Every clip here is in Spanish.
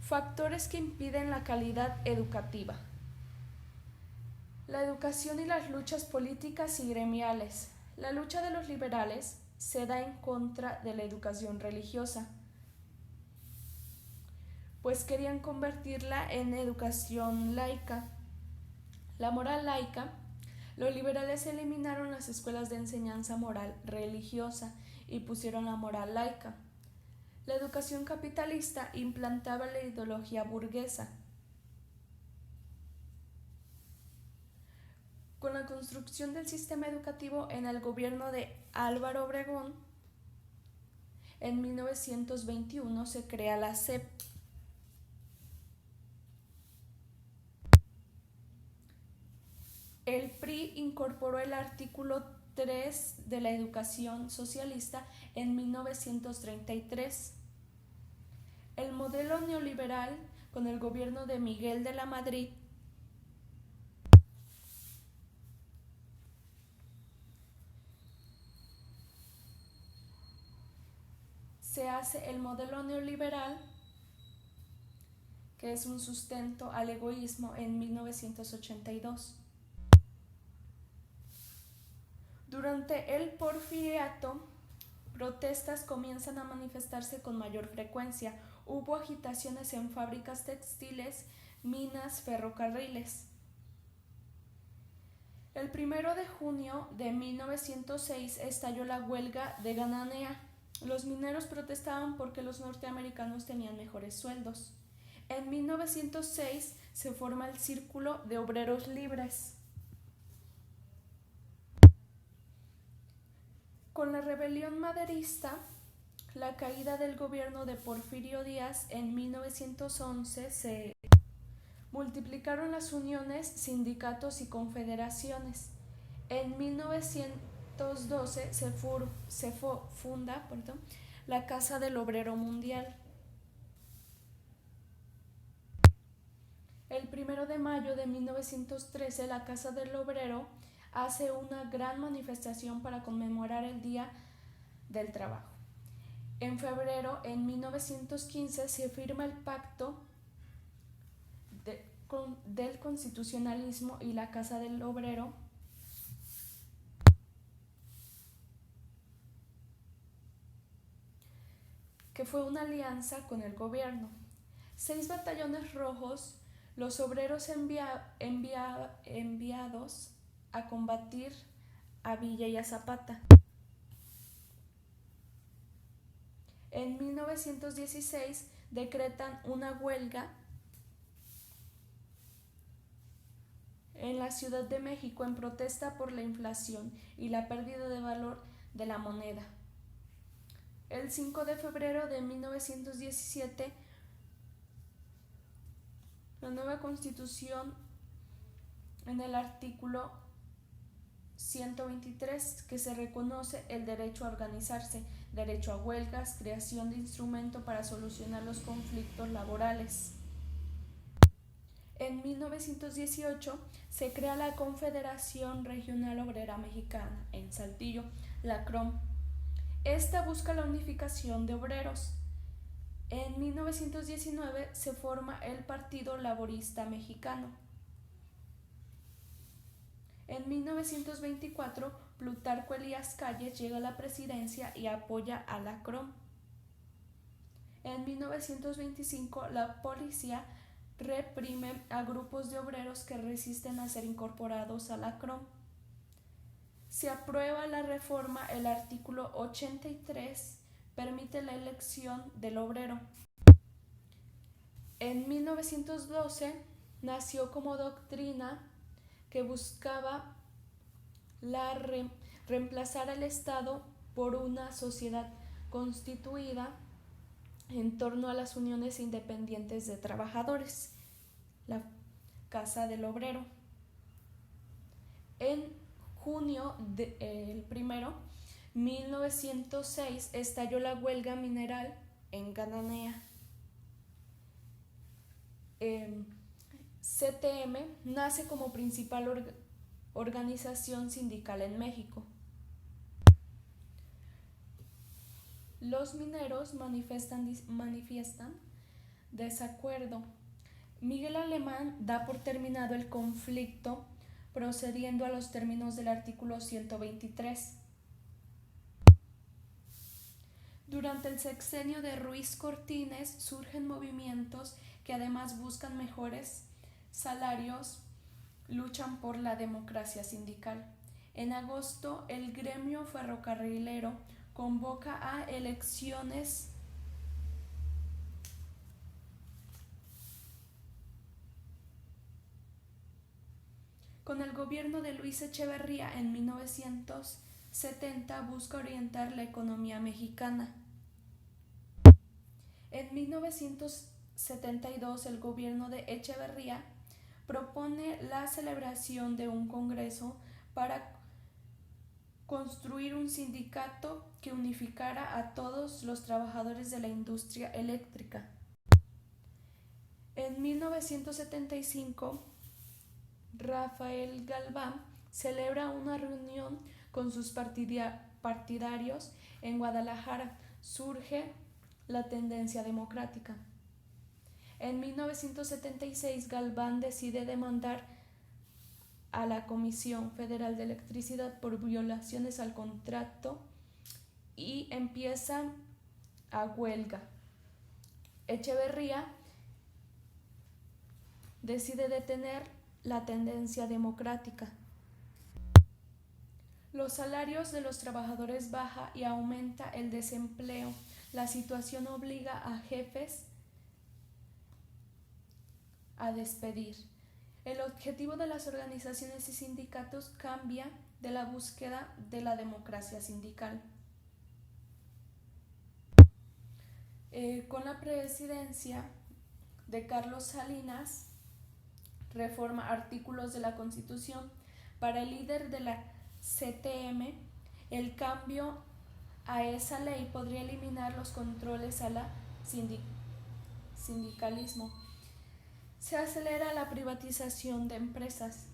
Factores que impiden la calidad educativa. La educación y las luchas políticas y gremiales. La lucha de los liberales se da en contra de la educación religiosa, pues querían convertirla en educación laica. La moral laica. Los liberales eliminaron las escuelas de enseñanza moral religiosa y pusieron la moral laica. La educación capitalista implantaba la ideología burguesa. Con la construcción del sistema educativo en el gobierno de Álvaro Obregón, en 1921 se crea la SEP. El PRI incorporó el artículo 3 de la educación socialista en 1933. El modelo neoliberal, con el gobierno de Miguel de la Madrid, se hace el modelo neoliberal, que es un sustento al egoísmo, en 1982. Durante el Porfiriato, protestas comienzan a manifestarse con mayor frecuencia. Hubo agitaciones en fábricas textiles, minas, ferrocarriles. El 1 de junio de 1906 estalló la huelga de Cananea. Los mineros protestaban porque los norteamericanos tenían mejores sueldos. En 1906 se forma el Círculo de Obreros Libres. Con la rebelión maderista, la caída del gobierno de Porfirio Díaz en 1911, se multiplicaron las uniones, sindicatos y confederaciones. En 1912 se funda la Casa del Obrero Mundial. El 1 de mayo de 1913, la Casa del Obrero hace una gran manifestación para conmemorar el Día del Trabajo. En febrero, en 1915, se firma el Pacto del Constitucionalismo y la Casa del Obrero que fue una alianza con el gobierno. 6 batallones rojos, los obreros enviados a combatir a Villa y a Zapata. En 1916 decretan una huelga en la Ciudad de México en protesta por la inflación y la pérdida de valor de la moneda. El 5 de febrero de 1917, la nueva Constitución, en el artículo 123, que se reconoce el derecho a organizarse, derecho a huelgas, creación de instrumento para solucionar los conflictos laborales. En 1918 se crea la Confederación Regional Obrera Mexicana en Saltillo, la CROM. Esta busca la unificación de obreros. En 1919 se forma el Partido Laborista Mexicano. En 1924, Plutarco Elías Calles llega a la presidencia y apoya a la CROM. En 1925, la policía reprime a grupos de obreros que resisten a ser incorporados a la CROM. Se aprueba la reforma. El artículo 83 permite la elección del obrero. En 1912 nació como doctrina que buscaba reemplazar al Estado por una sociedad constituida en torno a las uniones independientes de trabajadores, la Casa del Obrero. En junio del 1906 estalló la huelga mineral en Cananea. CTM nace como principal organización sindical en México. Los mineros manifiestan desacuerdo. Miguel Alemán da por terminado el conflicto procediendo a los términos del artículo 123. Durante el sexenio de Ruiz Cortines surgen movimientos que además buscan mejores salarios, luchan por la democracia sindical. En agosto, el gremio ferrocarrilero convoca a elecciones con el gobierno de Luis Echeverría en 1970 busca orientar la economía mexicana. En 1972 el gobierno de Echeverría propone la celebración de un congreso para construir un sindicato que unificara a todos los trabajadores de la industria eléctrica. En 1975, Rafael Galván celebra una reunión con sus partidarios en Guadalajara. Surge la tendencia democrática. En 1976, Galván decide demandar a la Comisión Federal de Electricidad por violaciones al contrato y empieza a huelga. Echeverría decide detener la tendencia democrática. Los salarios de los trabajadores baja y aumenta el desempleo. La situación obliga a jefes a despedir. El objetivo de las organizaciones y sindicatos cambia de la búsqueda de la democracia sindical. Con la presidencia de Carlos Salinas, reforma artículos de la Constitución. Para el líder de la CTM, el cambio a esa ley podría eliminar los controles a la sindicalismo. Se acelera la privatización de empresas.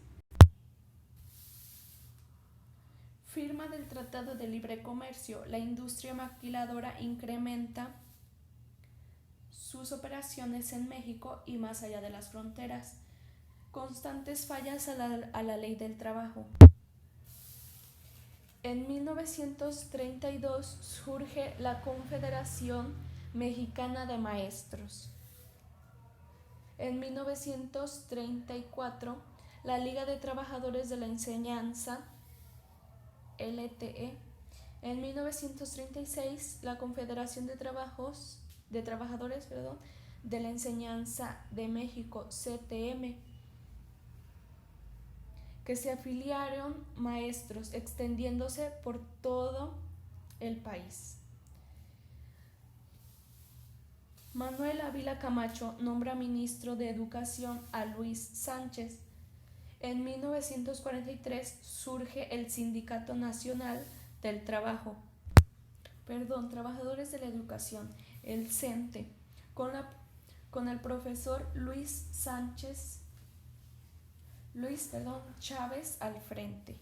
Firma del Tratado de Libre Comercio. La industria maquiladora incrementa sus operaciones en México y más allá de las fronteras. Constantes fallas a la ley del trabajo. En 1932 surge la Confederación Mexicana de Maestros. En 1934, la Liga de Trabajadores de la Enseñanza, LTE. En 1936, la Confederación de Trabajadores de la Enseñanza de México, CTM, que se afiliaron maestros, extendiéndose por todo el país. Manuel Ávila Camacho nombra ministro de Educación a Luis Sánchez. En 1943 surge el Sindicato Nacional del Trabajadores de la Educación, el CENTE, con el profesor Luis Chávez al frente.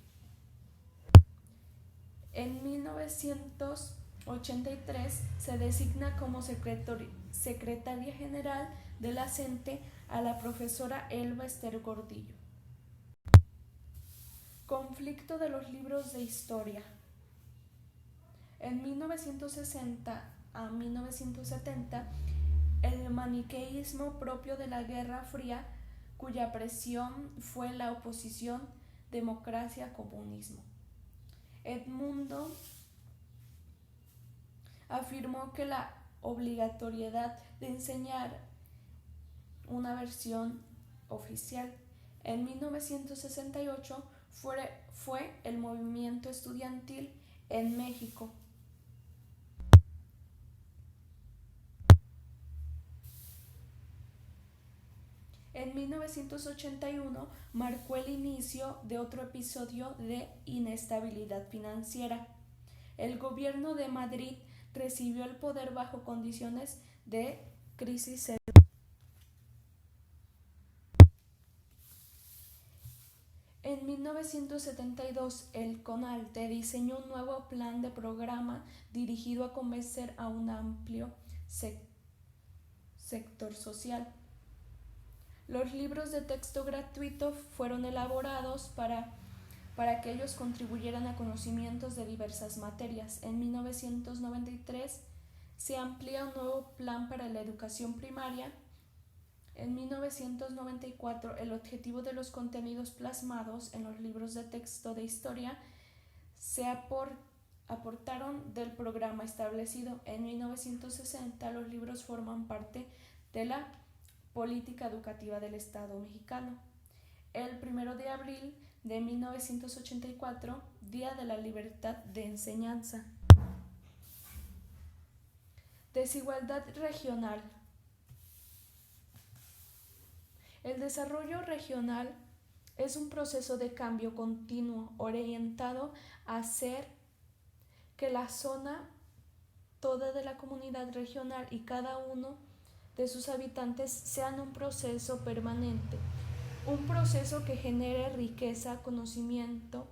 En 1983 se designa como secretaria general de la CENTE a la profesora Elba Ester Gordillo. Conflicto de los libros de historia. En 1960 a 1970, el maniqueísmo propio de la Guerra Fría, cuya presión fue la oposición democracia-comunismo. Edmundo afirmó que la obligatoriedad de enseñar una versión oficial. En 1968 fue el movimiento estudiantil en México. En 1981 marcó el inicio de otro episodio de inestabilidad financiera. El gobierno de Madrid recibió el poder bajo condiciones de crisis. En 1972, el CONALTE diseñó un nuevo plan de programa dirigido a convencer a un amplio sector social. Los libros de texto gratuito fueron elaborados para que ellos contribuyeran a conocimientos de diversas materias. En 1993 se amplía un nuevo plan para la educación primaria. En 1994 el objetivo de los contenidos plasmados en los libros de texto de historia se aportaron del programa establecido. En 1960 los libros forman parte de la política educativa del Estado mexicano. El 1 de abril de 1984, Día de la Libertad de Enseñanza. Desigualdad regional. El desarrollo regional es un proceso de cambio continuo orientado a hacer que la zona toda de la comunidad regional y cada uno de sus habitantes sean un proceso permanente, un proceso que genere riqueza económica,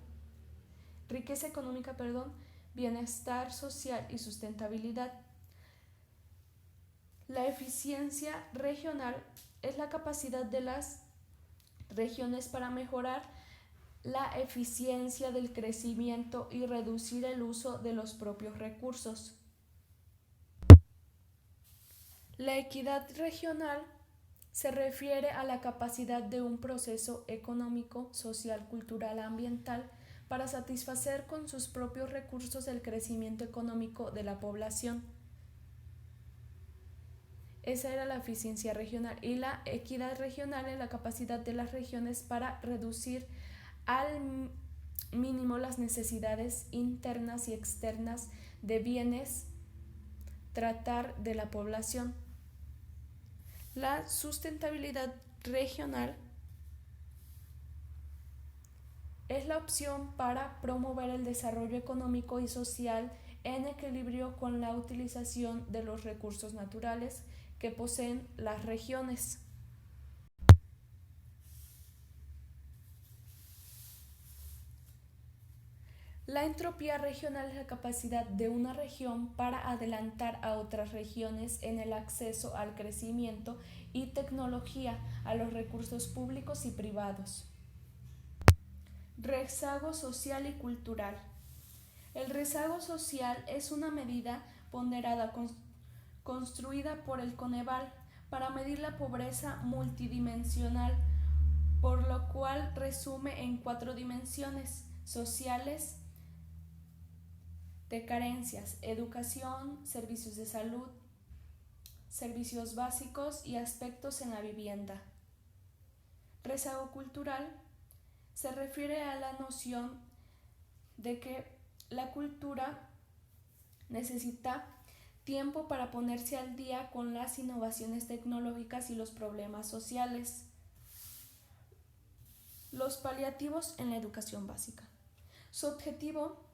bienestar social y sustentabilidad. La eficiencia regional es la capacidad de las regiones para mejorar la eficiencia del crecimiento y reducir el uso de los propios recursos. La equidad regional se refiere a la capacidad de un proceso económico, social, cultural, ambiental para satisfacer con sus propios recursos el crecimiento económico de la población. Esa era la eficiencia regional. Y la equidad regional es la capacidad de las regiones para reducir al mínimo las necesidades internas y externas de bienes tratar de la población. La sustentabilidad regional es la opción para promover el desarrollo económico y social en equilibrio con la utilización de los recursos naturales que poseen las regiones. La entropía regional es la capacidad de una región para adelantar a otras regiones en el acceso al crecimiento y tecnología, a los recursos públicos y privados. Rezago social y cultural. El rezago social es una medida ponderada construida por el Coneval para medir la pobreza multidimensional, por lo cual resume en 4 dimensiones sociales de carencias: educación, servicios de salud, servicios básicos y aspectos en la vivienda. Rezago cultural se refiere a la noción de que la cultura necesita tiempo para ponerse al día con las innovaciones tecnológicas y los problemas sociales. Los paliativos en la educación básica. Su objetivo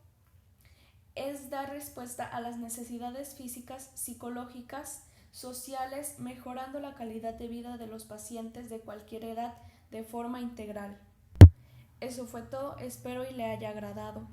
es dar respuesta a las necesidades físicas, psicológicas, sociales, mejorando la calidad de vida de los pacientes de cualquier edad de forma integral. Eso fue todo, espero y le haya agradado.